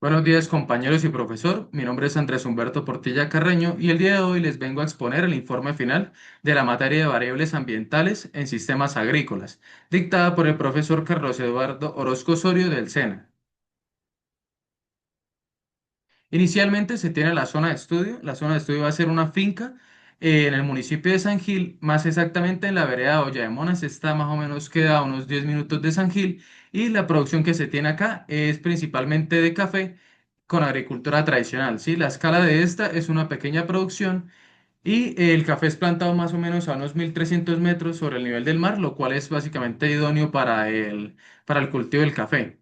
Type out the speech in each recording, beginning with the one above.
Buenos días compañeros y profesor, mi nombre es Andrés Humberto Portilla Carreño y el día de hoy les vengo a exponer el informe final de la materia de variables ambientales en sistemas agrícolas, dictada por el profesor Carlos Eduardo Orozco Osorio del SENA. Inicialmente se tiene la zona de estudio va a ser una finca en el municipio de San Gil, más exactamente en la vereda de Olla de Monas, está más o menos queda a unos 10 minutos de San Gil y la producción que se tiene acá es principalmente de café con agricultura tradicional, ¿sí? La escala de esta es una pequeña producción y el café es plantado más o menos a unos 1.300 metros sobre el nivel del mar, lo cual es básicamente idóneo para el cultivo del café.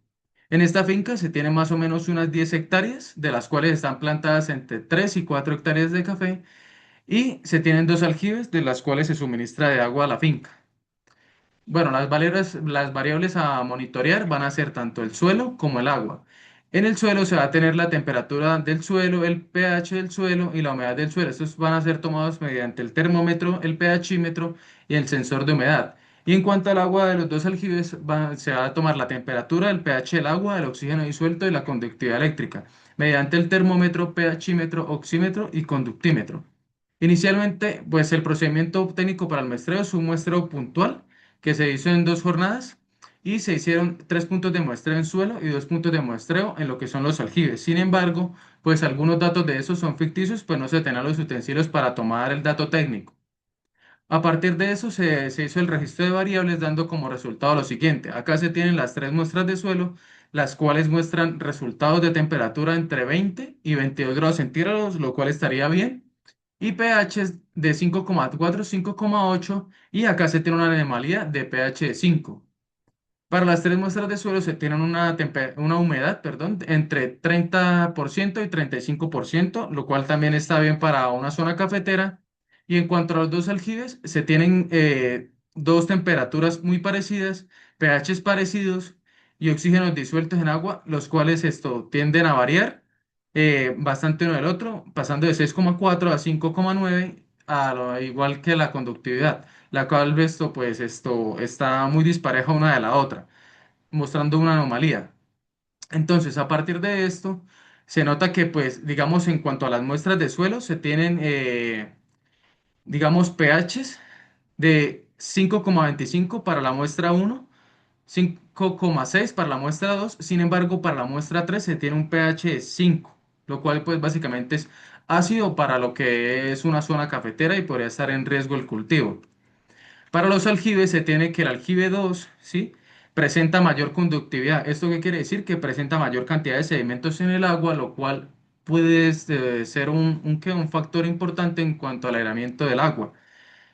En esta finca se tienen más o menos unas 10 hectáreas, de las cuales están plantadas entre 3 y 4 hectáreas de café, y se tienen dos aljibes, de las cuales se suministra de agua a la finca. Bueno, las variables a monitorear van a ser tanto el suelo como el agua. En el suelo se va a tener la temperatura del suelo, el pH del suelo y la humedad del suelo. Estos van a ser tomados mediante el termómetro, el pHímetro y el sensor de humedad. Y en cuanto al agua de los dos aljibes, se va a tomar la temperatura, el pH del agua, el oxígeno disuelto y la conductividad eléctrica, mediante el termómetro, pHímetro, oxímetro y conductímetro. Inicialmente, pues el procedimiento técnico para el muestreo es un muestreo puntual que se hizo en dos jornadas y se hicieron 3 puntos de muestreo en suelo y 2 puntos de muestreo en lo que son los aljibes. Sin embargo, pues algunos datos de esos son ficticios, pues no se tenían los utensilios para tomar el dato técnico. A partir de eso se hizo el registro de variables dando como resultado lo siguiente. Acá se tienen las tres muestras de suelo, las cuales muestran resultados de temperatura entre 20 y 22 grados centígrados, lo cual estaría bien y pH de 5,4, 5,8 y acá se tiene una anomalía de pH de 5. Para las tres muestras de suelo se tiene una humedad, perdón, entre 30% y 35%, lo cual también está bien para una zona cafetera. Y en cuanto a los dos aljibes, se tienen dos temperaturas muy parecidas, pHs parecidos y oxígenos disueltos en agua, los cuales esto tienden a variar bastante uno del otro, pasando de 6,4 a 5,9, igual que la conductividad, la cual esto, pues, esto está muy dispareja una de la otra, mostrando una anomalía. Entonces, a partir de esto, se nota que, pues, digamos, en cuanto a las muestras de suelo, se tienen, digamos, pHs de 5,25 para la muestra 1, 5,6 para la muestra 2. Sin embargo, para la muestra 3 se tiene un pH de 5, lo cual pues básicamente es ácido para lo que es una zona cafetera y podría estar en riesgo el cultivo. Para los aljibes se tiene que el aljibe 2, ¿sí? Presenta mayor conductividad. ¿Esto qué quiere decir? Que presenta mayor cantidad de sedimentos en el agua, lo cual puede ser un factor importante en cuanto al aireamiento del agua.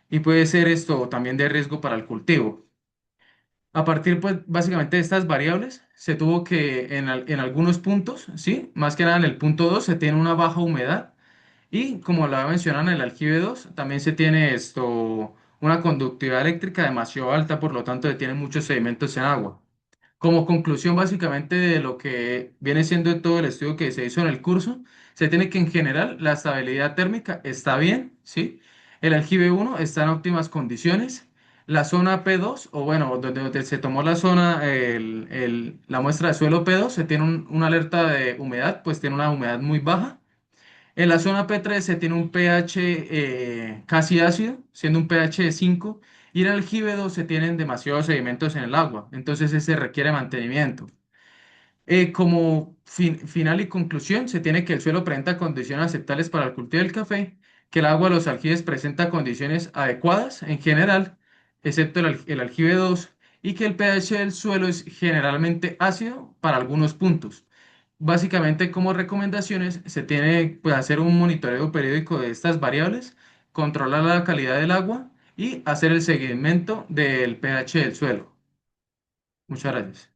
Y puede ser esto también de riesgo para el cultivo. A partir, pues, básicamente de estas variables, se tuvo que en algunos puntos, ¿sí? Más que nada en el punto 2 se tiene una baja humedad y como la mencionan en el aljibe 2 también se tiene una conductividad eléctrica demasiado alta, por lo tanto se tienen muchos sedimentos en agua. Como conclusión básicamente de lo que viene siendo todo el estudio que se hizo en el curso, se tiene que en general la estabilidad térmica está bien, ¿sí? El aljibe 1 está en óptimas condiciones. La zona P2, o bueno, donde se tomó la zona, la muestra de suelo P2, se tiene una alerta de humedad, pues tiene una humedad muy baja. En la zona P3 se tiene un pH casi ácido, siendo un pH de 5, y en el aljibe se tienen demasiados sedimentos en el agua, entonces ese requiere mantenimiento. Como final y conclusión, se tiene que el suelo presenta condiciones aceptables para el cultivo del café, que el agua de los aljibes presenta condiciones adecuadas en general, excepto el aljibe 2, y que el pH del suelo es generalmente ácido para algunos puntos. Básicamente, como recomendaciones, se tiene que hacer un monitoreo periódico de estas variables, controlar la calidad del agua y hacer el seguimiento del pH del suelo. Muchas gracias.